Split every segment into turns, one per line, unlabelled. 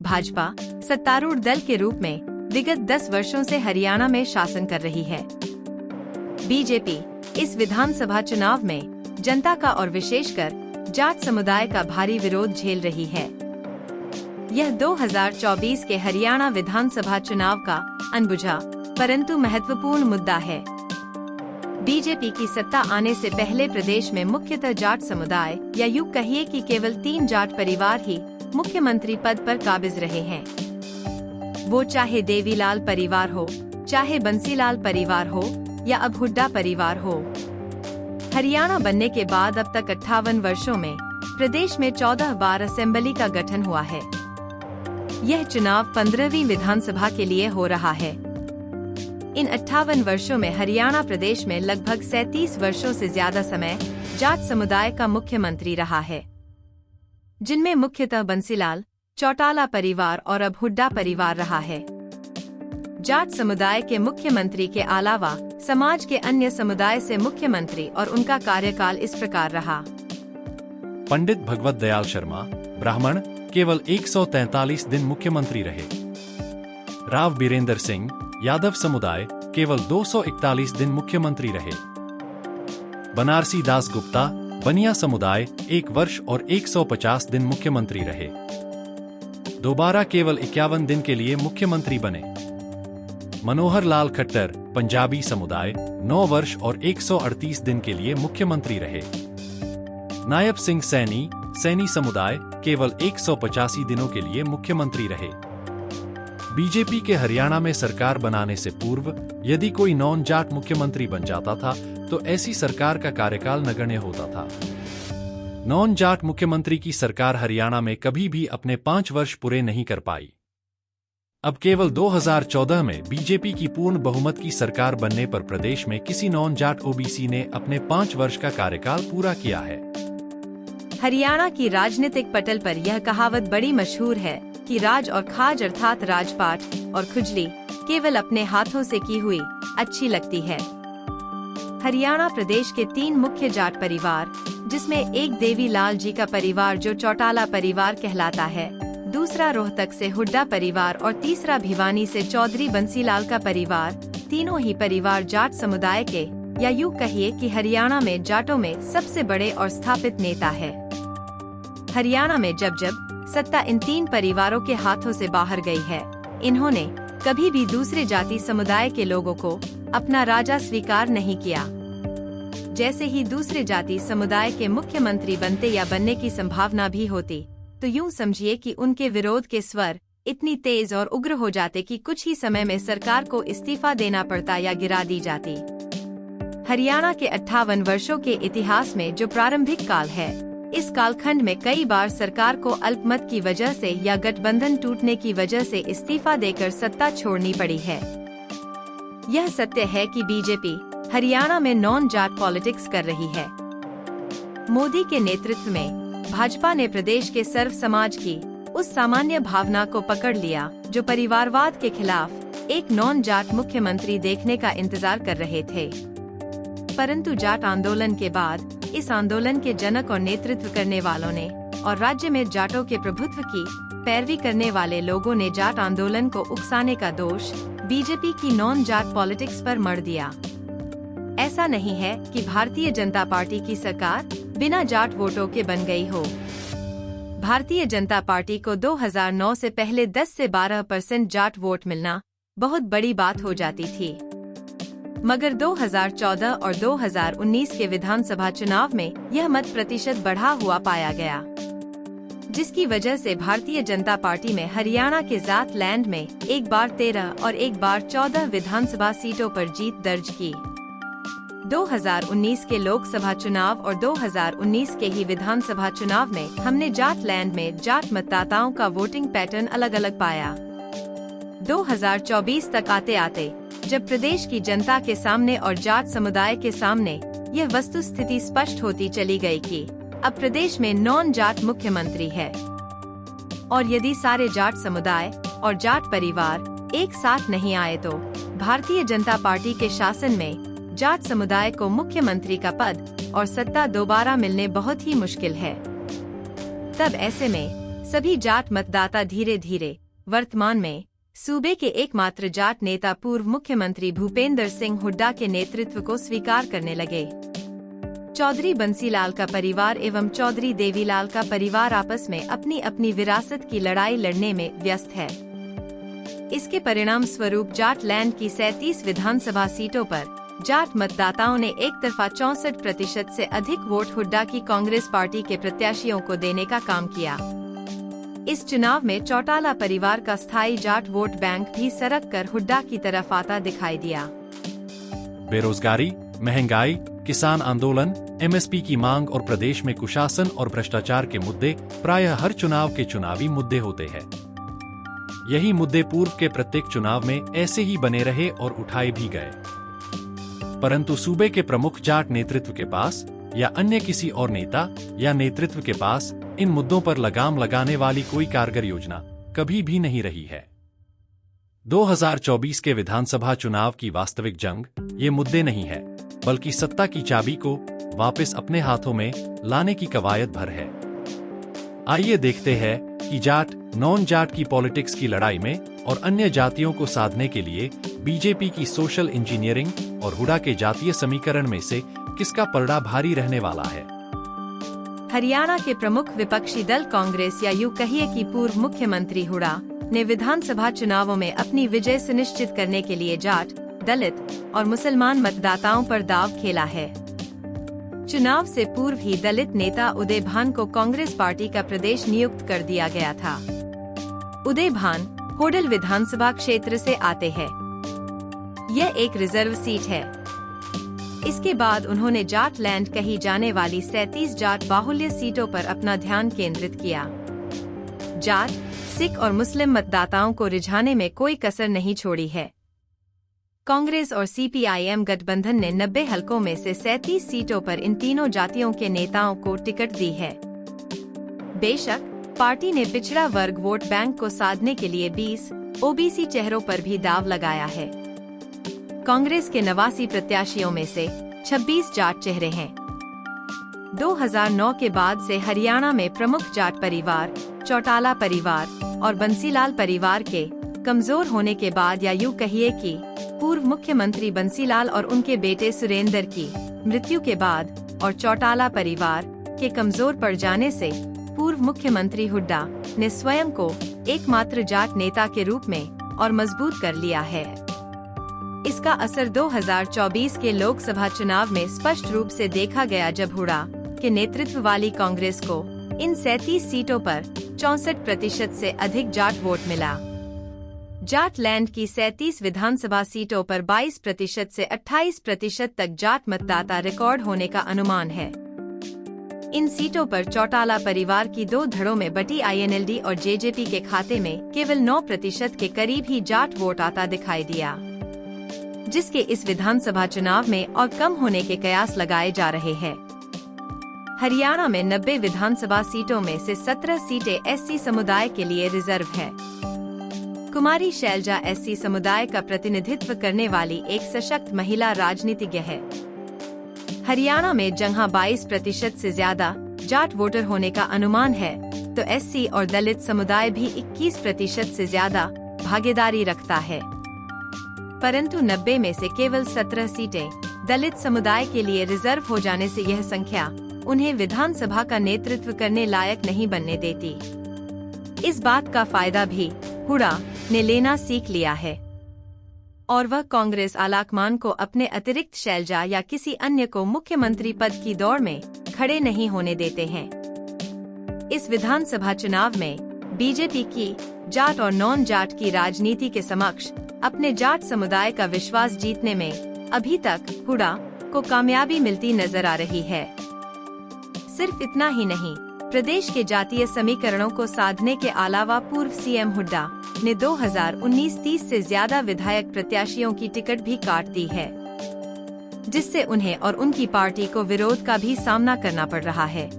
भाजपा सत्तारूढ़ दल के रूप में विगत 10 वर्षों से हरियाणा में शासन कर रही है। बीजेपी इस विधानसभा चुनाव में जनता का और विशेषकर जाट समुदाय का भारी विरोध झेल रही है। यह 2024 के हरियाणा विधानसभा चुनाव का अनबुझा परंतु महत्वपूर्ण मुद्दा है। बीजेपी की सत्ता आने से पहले प्रदेश में मुख्यतः जाट समुदाय या यूं कहिए कि केवल 3 जाट परिवार ही मुख्यमंत्री पद पर काबिज रहे हैं। वो चाहे देवीलाल परिवार हो, चाहे बंसीलाल परिवार हो या अब हुड्डा परिवार हो। हरियाणा बनने के बाद अब तक 58 वर्षों में प्रदेश में 14 बार असेंबली का गठन हुआ है। यह चुनाव 15वीं विधानसभा के लिए हो रहा है। इन 58 वर्षों में हरियाणा प्रदेश में लगभग 37 वर्षों से ज्यादा समय जाट समुदाय का मुख्यमंत्री रहा है, जिनमें मुख्यतः बंसीलाल, चौटाला परिवार और अब हुड्डा परिवार रहा है। जाट समुदाय के मुख्यमंत्री के अलावा समाज के अन्य समुदाय से मुख्यमंत्री और उनका कार्यकाल इस प्रकार रहा।
पंडित भगवत दयाल शर्मा ब्राह्मण केवल 143 दिन मुख्यमंत्री रहे। राव बीरेंद्र सिंह यादव समुदाय केवल 241 दिन मुख्यमंत्री रहे। बनारसी दास गुप्ता बनिया समुदाय 1 वर्ष और 150 दिन मुख्यमंत्री रहे। दोबारा केवल 51 दिन के लिए मुख्यमंत्री बने। मनोहर लाल खट्टर पंजाबी समुदाय 9 वर्ष और 138 दिन के लिए मुख्यमंत्री रहे। नायब सिंह सैनी समुदाय केवल 185 दिनों के लिए मुख्यमंत्री रहे। बीजेपी के हरियाणा में सरकार बनाने से पूर्व यदि कोई नॉन जाट मुख्यमंत्री बन जाता था तो ऐसी सरकार का कार्यकाल नगण्य होता था। नॉन जाट मुख्यमंत्री की सरकार हरियाणा में कभी भी अपने 5 वर्ष पूरे नहीं कर पाई। अब केवल 2014 में बीजेपी की पूर्ण बहुमत की सरकार बनने पर प्रदेश में किसी नॉन जाट ओबीसी ने अपने 5 वर्ष का कार्यकाल पूरा किया है।
हरियाणा की राजनीतिक पटल पर यह कहावत बड़ी मशहूर है कि राज और खाज अर्थात राजपाट और खुजली केवल अपने हाथों से की हुई अच्छी लगती है। हरियाणा प्रदेश के 3 मुख्य जाट परिवार, जिसमें एक देवीलाल जी का परिवार जो चौटाला परिवार कहलाता है, दूसरा रोहतक से हुड्डा परिवार और तीसरा भिवानी से चौधरी बंसीलाल का परिवार, तीनों ही परिवार जाट समुदाय के या यूं कहिए कि हरियाणा में जाटों में सबसे बड़े और स्थापित नेता है। हरियाणा में जब जब सत्ता इन 3 परिवारों के हाथों से बाहर गई है, इन्होंने कभी भी दूसरे जाति समुदाय के लोगों को अपना राजा स्वीकार नहीं किया। जैसे ही दूसरे जाति समुदाय के मुख्यमंत्री बनते या बनने की संभावना भी होती तो यूं समझिए कि उनके विरोध के स्वर इतनी तेज और उग्र हो जाते कि कुछ ही समय में सरकार को इस्तीफा देना पड़ता या गिरा दी जाती। हरियाणा के 58 वर्षों के इतिहास में जो प्रारंभिक काल है, इस कालखंड में कई बार सरकार को अल्पमत की वजह से या गठबंधन टूटने की वजह से इस्तीफा देकर सत्ता छोड़नी पड़ी है। यह सत्य है कि बीजेपी हरियाणा में नॉन जाट पॉलिटिक्स कर रही है। मोदी के नेतृत्व में भाजपा ने प्रदेश के सर्व समाज की उस सामान्य भावना को पकड़ लिया जो परिवारवाद के खिलाफ एक नॉन जाट मुख्यमंत्री देखने का इंतजार कर रहे थे। परंतु जाट आंदोलन के बाद इस आंदोलन के जनक और नेतृत्व करने वालों ने और राज्य में जाटों के प्रभुत्व की पैरवी करने वाले लोगों ने जाट आंदोलन को उकसाने का दोष बीजेपी की नॉन जाट पॉलिटिक्स पर मढ़ दिया। ऐसा नहीं है कि भारतीय जनता पार्टी की सरकार बिना जाट वोटों के बन गई हो। भारतीय जनता पार्टी को 2009 से पहले 10 से 12% जाट वोट मिलना बहुत बड़ी बात हो जाती थी, मगर 2014 और 2019 के विधानसभा चुनाव में यह मत प्रतिशत बढ़ा हुआ पाया गया, जिसकी वजह से भारतीय जनता पार्टी में हरियाणा के जाट लैंड में एक बार 13 और एक बार 14 विधानसभा सीटों पर जीत दर्ज की। 2019 के लोकसभा चुनाव और 2019 के ही विधानसभा चुनाव में हमने जाट लैंड में जाट मतदाताओं का वोटिंग पैटर्न अलग अलग पाया। 2024 तक आते आते जब प्रदेश की जनता के सामने और जाट समुदाय के सामने यह वस्तु स्थिति स्पष्ट होती चली गई कि अब प्रदेश में नॉन जाट मुख्यमंत्री है, और यदि सारे जाट समुदाय और जाट परिवार एक साथ नहीं आए तो भारतीय जनता पार्टी के शासन में जाट समुदाय को मुख्यमंत्री का पद और सत्ता दोबारा मिलने बहुत ही मुश्किल है। तब ऐसे में सभी जाट मतदाता धीरे धीरे वर्तमान में सूबे के एकमात्र जाट नेता पूर्व मुख्यमंत्री भूपेंद्र सिंह हुड्डा के नेतृत्व को स्वीकार करने लगे। चौधरी बंसीलाल का परिवार एवं चौधरी देवीलाल का परिवार आपस में अपनी अपनी विरासत की लड़ाई लड़ने में व्यस्त है। इसके परिणाम स्वरूप जाट लैंड की 37 विधानसभा सीटों पर जाट मतदाताओं ने एक तरफा 64% से अधिक वोट हुड्डा की कांग्रेस पार्टी के प्रत्याशियों को देने का काम किया। इस चुनाव में चौटाला परिवार का स्थायी जाट वोट बैंक भी सरक कर हुड्डा की तरफ आता दिखाई दिया।
बेरोजगारी, महंगाई, किसान आंदोलन, एमएसपी की मांग और प्रदेश में कुशासन और भ्रष्टाचार के मुद्दे प्रायः हर चुनाव के चुनावी मुद्दे होते हैं। यही मुद्दे पूर्व के प्रत्येक चुनाव में ऐसे ही बने रहे और उठाए भी गए, परंतु सूबे के प्रमुख जाट नेतृत्व के पास या अन्य किसी और नेता या नेतृत्व के पास इन मुद्दों पर लगाम लगाने वाली कोई कारगर योजना कभी भी नहीं रही है। 2024 के विधानसभा चुनाव की वास्तविक जंग ये मुद्दे नहीं है, बल्कि सत्ता की चाबी को वापस अपने हाथों में लाने की कवायद भर है। आइए देखते हैं कि जाट नॉन जाट की पॉलिटिक्स की लड़ाई में और अन्य जातियों को साधने के लिए बीजेपी की सोशल इंजीनियरिंग और हुड्डा के जातीय समीकरण में से किसका पलड़ा भारी रहने वाला है।
हरियाणा के प्रमुख विपक्षी दल कांग्रेस या यूं कहिए कि पूर्व मुख्यमंत्री हुड्डा ने विधानसभा चुनावों में अपनी विजय सुनिश्चित करने के लिए जाट, दलित और मुसलमान मतदाताओं पर दांव खेला है। चुनाव से पूर्व ही दलित नेता उदय भान को कांग्रेस पार्टी का प्रदेश नियुक्त कर दिया गया था। उदय भान होडल विधानसभा क्षेत्र से आते हैं। यह एक रिजर्व सीट है। इसके बाद उन्होंने जाट लैंड कही जाने वाली 37 जाट बाहुल्य सीटों पर अपना ध्यान केंद्रित किया। जाट, सिख और मुस्लिम मतदाताओं को रिझाने में कोई कसर नहीं छोड़ी है। कांग्रेस और सीपीआईएम गठबंधन ने 90 हलकों में से 37 सीटों पर इन तीनों जातियों के नेताओं को टिकट दी है। बेशक पार्टी ने पिछड़ा वर्ग वोट बैंक को साधने के लिए 20 ओबीसी चेहरों पर भी दांव लगाया है। कांग्रेस के 89 प्रत्याशियों में से 26 जाट चेहरे हैं। 2009 के बाद से हरियाणा में प्रमुख जाट परिवार, चौटाला परिवार और बंसीलाल परिवार के कमजोर होने के बाद या यूं कहिए कि पूर्व मुख्यमंत्री बंसीलाल और उनके बेटे सुरेंद्र की मृत्यु के बाद और चौटाला परिवार के कमजोर पड़ जाने से पूर्व मुख्यमंत्री हुड्डा ने स्वयं को एकमात्र जाट नेता के रूप में और मजबूत कर लिया है। इसका असर 2024 के लोकसभा चुनाव में स्पष्ट रूप से देखा गया, जब हुड्डा के नेतृत्व वाली कांग्रेस को इन 37 सीटों पर 64% से अधिक जाट वोट मिला। जाट लैंड की 37 विधानसभा सीटों पर 22% से 28% तक जाट मतदाता रिकॉर्ड होने का अनुमान है। इन सीटों पर चौटाला परिवार की 2 धड़ों में बटी आईएनएलडी और जेजेपी के खाते में केवल 9% के करीब ही जाट वोट आता दिखाई दिया, जिसके इस विधानसभा चुनाव में और कम होने के कयास लगाए जा रहे हैं। हरियाणा में 90 विधानसभा सीटों में से 17 सीटें एससी समुदाय के लिए रिजर्व है। कुमारी शैलजा एससी समुदाय का प्रतिनिधित्व करने वाली एक सशक्त महिला राजनीतिज्ञ है। हरियाणा में जहां 22% से ज्यादा जाट वोटर होने का अनुमान है, तो एससी और दलित समुदाय भी 21% से ज्यादा भागीदारी रखता है। परंतु 90 में से केवल 17 सीटें दलित समुदाय के लिए रिजर्व हो जाने से यह संख्या उन्हें विधानसभा का नेतृत्व करने लायक नहीं बनने देती। इस बात का फायदा भी हुड्डा ने लेना सीख लिया है और वह कांग्रेस आलाकमान को अपने अतिरिक्त शैलजा या किसी अन्य को मुख्यमंत्री पद की दौड़ में खड़े नहीं होने देते हैं। इस विधानसभा चुनाव में बीजेपी की जाट और नॉन जाट की राजनीति के समक्ष अपने जाट समुदाय का विश्वास जीतने में अभी तक हुड्डा को कामयाबी मिलती नजर आ रही है। सिर्फ इतना ही नहीं, प्रदेश के जातीय समीकरणों को साधने के अलावा पूर्व सीएम हुड्डा ने 2019 30 से ज्यादा विधायक प्रत्याशियों की टिकट भी काट दी है, जिससे उन्हें और उनकी पार्टी को विरोध का भी सामना करना पड़ रहा है।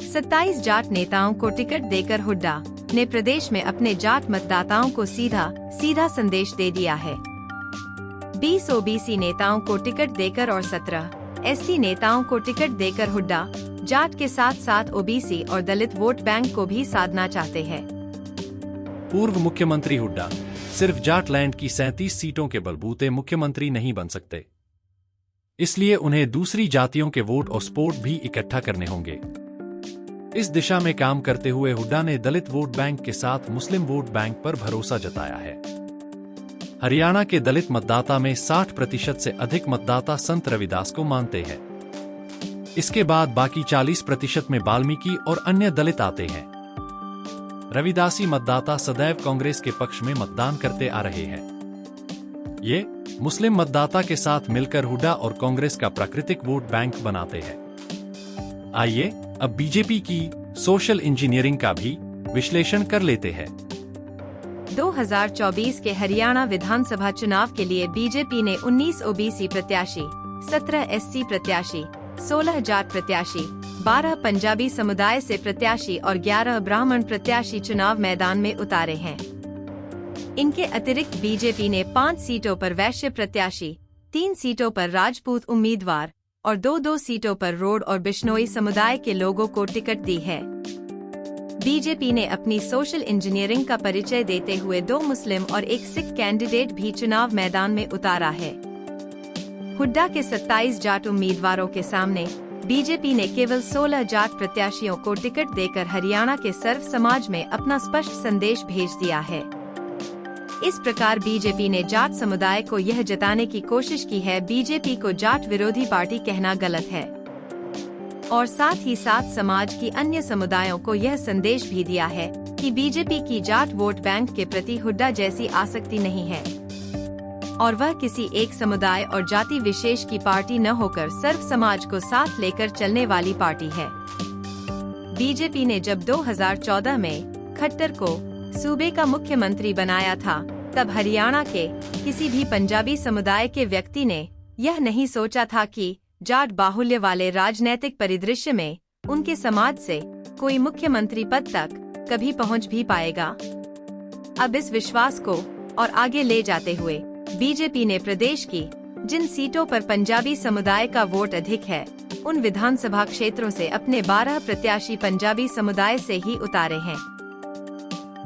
27 जाट नेताओं को टिकट देकर हुड्डा ने प्रदेश में अपने जाट मतदाताओं को सीधा संदेश दे दिया है। 20 ओबीसी नेताओं को टिकट देकर और 17 एससी नेताओं को टिकट देकर हुड्डा जाट के साथ साथ ओबीसी और दलित वोट बैंक को भी साधना चाहते हैं।
पूर्व मुख्यमंत्री हुड्डा सिर्फ जाटलैंड की 37 सीटों के बलबूते मुख्यमंत्री नहीं बन सकते, इसलिए उन्हें दूसरी जातियों के वोट और सपोर्ट भी इकट्ठा करने होंगे। इस दिशा में काम करते हुए हुड्डा ने दलित वोट बैंक के साथ मुस्लिम वोट बैंक पर भरोसा जताया है। हरियाणा के दलित मतदाता में 60% से अधिक मतदाता संत रविदास को मानते हैं। इसके बाद बाकी 40% में वाल्मीकि और अन्य दलित आते हैं। रविदासी मतदाता सदैव कांग्रेस के पक्ष में मतदान करते आ रहे हैं। ये मुस्लिम मतदाता के साथ मिलकर हुड्डा और कांग्रेस का प्राकृतिक वोट बैंक बनाते हैं। आइए अब बीजेपी की सोशल इंजीनियरिंग का भी विश्लेषण कर लेते हैं।
2024 के हरियाणा विधानसभा चुनाव के लिए बीजेपी ने 19 ओबीसी प्रत्याशी, 17 एससी प्रत्याशी, 16 जाट प्रत्याशी, 12 पंजाबी समुदाय से प्रत्याशी और 11 ब्राह्मण प्रत्याशी चुनाव मैदान में उतारे हैं। इनके अतिरिक्त बीजेपी ने 5 सीटों पर वैश्य प्रत्याशी, 3 सीटों पर राजपूत उम्मीदवार और 2-2 सीटों पर रोड और बिश्नोई समुदाय के लोगों को टिकट दी है। बीजेपी ने अपनी सोशल इंजीनियरिंग का परिचय देते हुए 2 मुस्लिम और 1 सिख कैंडिडेट भी चुनाव मैदान में उतारा है। हुड्डा के 27 जाट उम्मीदवारों के सामने बीजेपी ने केवल 16 जाट प्रत्याशियों को टिकट देकर हरियाणा के सर्व समाज में अपना स्पष्ट संदेश भेज दिया है। इस प्रकार बीजेपी ने जाट समुदाय को यह जताने की कोशिश की है बीजेपी को जाट विरोधी पार्टी कहना गलत है, और साथ ही साथ समाज की अन्य समुदायों को यह संदेश भी दिया है कि बीजेपी की जाट वोट बैंक के प्रति हुड्डा जैसी आसक्ति नहीं है और वह किसी एक समुदाय और जाति विशेष की पार्टी न होकर सर्व समाज को साथ लेकर चलने वाली पार्टी है। बीजेपी ने जब 2014 में खट्टर को सूबे का मुख्यमंत्री बनाया था, तब हरियाणा के किसी भी पंजाबी समुदाय के व्यक्ति ने यह नहीं सोचा था कि जाट बाहुल्य वाले राजनैतिक परिदृश्य में उनके समाज से कोई मुख्यमंत्री पद तक कभी पहुंच भी पाएगा। अब इस विश्वास को और आगे ले जाते हुए बीजेपी ने प्रदेश की जिन सीटों पर पंजाबी समुदाय का वोट अधिक है, उन विधानसभा क्षेत्रों से अपने 12 प्रत्याशी पंजाबी समुदाय से ही उतारे हैं।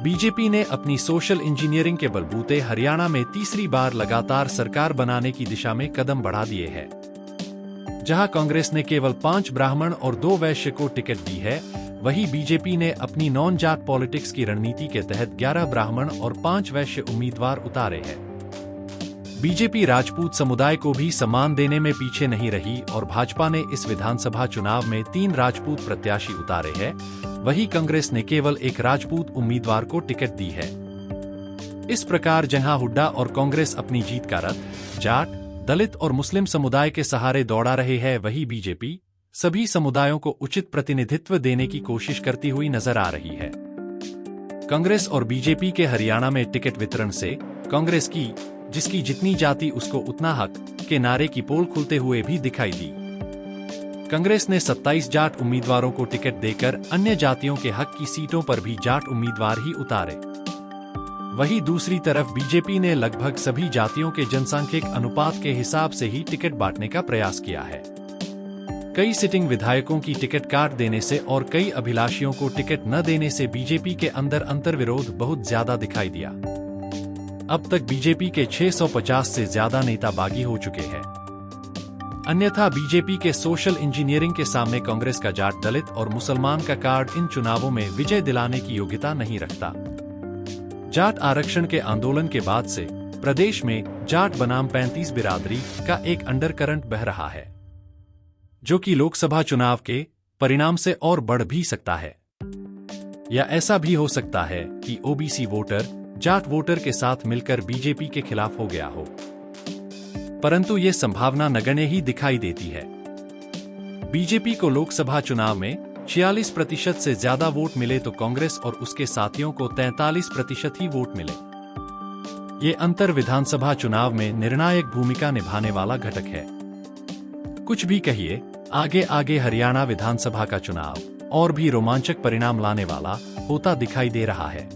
बीजेपी ने अपनी सोशल इंजीनियरिंग के बलबूते हरियाणा में तीसरी बार लगातार सरकार बनाने की दिशा में कदम बढ़ा दिए हैं। जहां कांग्रेस ने केवल 5 ब्राह्मण और 2 वैश्य को टिकट दी है, वहीं बीजेपी ने अपनी नॉन जाट पॉलिटिक्स की रणनीति के तहत 11 ब्राह्मण और 5 वैश्य उम्मीदवार उतारे हैं। बीजेपी राजपूत समुदाय को भी सम्मान देने में पीछे नहीं रही और भाजपा ने इस विधानसभा चुनाव में 3 राजपूत प्रत्याशी उतारे हैं, वहीं कांग्रेस ने केवल 1 राजपूत उम्मीदवार को टिकट दी है। इस प्रकार जहां हुड्डा और कांग्रेस अपनी जीत का रथ जाट, दलित और मुस्लिम समुदाय के सहारे दौड़ा रहे हैं, वहीं बीजेपी सभी समुदायों को उचित प्रतिनिधित्व देने की कोशिश करती हुई नजर आ रही है। कांग्रेस और बीजेपी के हरियाणा में टिकट वितरण से कांग्रेस की जिसकी जितनी जाति उसको उतना हक के नारे की पोल खुलते हुए भी दिखाई दी। कांग्रेस ने 27 जाट उम्मीदवारों को टिकट देकर अन्य जातियों के हक की सीटों पर भी जाट उम्मीदवार ही उतारे। वहीं दूसरी तरफ बीजेपी ने लगभग सभी जातियों के जनसांख्यिक अनुपात के हिसाब से ही टिकट बांटने का प्रयास किया है। कई सिटिंग विधायकों की टिकट काट देने से और कई अभिलाषियों को टिकट न देने से बीजेपी के अंदर अंतर्विरोध बहुत ज्यादा दिखाई दिया। अब तक बीजेपी के 650 से ज्यादा नेता बागी हो चुके हैं। अन्यथा बीजेपी के सोशल इंजीनियरिंग के सामने कांग्रेस का जाट, दलित और मुसलमान का कार्ड इन चुनावों में विजय दिलाने की योग्यता नहीं रखता। जाट आरक्षण के आंदोलन के बाद से प्रदेश में जाट बनाम 35 बिरादरी का एक अंडरकरंट बह रहा है, जो कि लोकसभा चुनाव के परिणाम से और बढ़ भी सकता है। या ऐसा भी हो सकता है कि ओबीसी वोटर जाट वोटर के साथ मिलकर बीजेपी के खिलाफ हो गया हो, परंतु ये संभावना नगण्य ही दिखाई देती है। बीजेपी को लोकसभा चुनाव में 46% से ज्यादा वोट मिले तो कांग्रेस और उसके साथियों को 43% ही वोट मिले। ये अंतर विधानसभा चुनाव में निर्णायक भूमिका निभाने वाला घटक है। कुछ भी कहिए, आगे आगे हरियाणा विधानसभा का चुनाव और भी रोमांचक परिणाम लाने वाला होता दिखाई दे रहा है।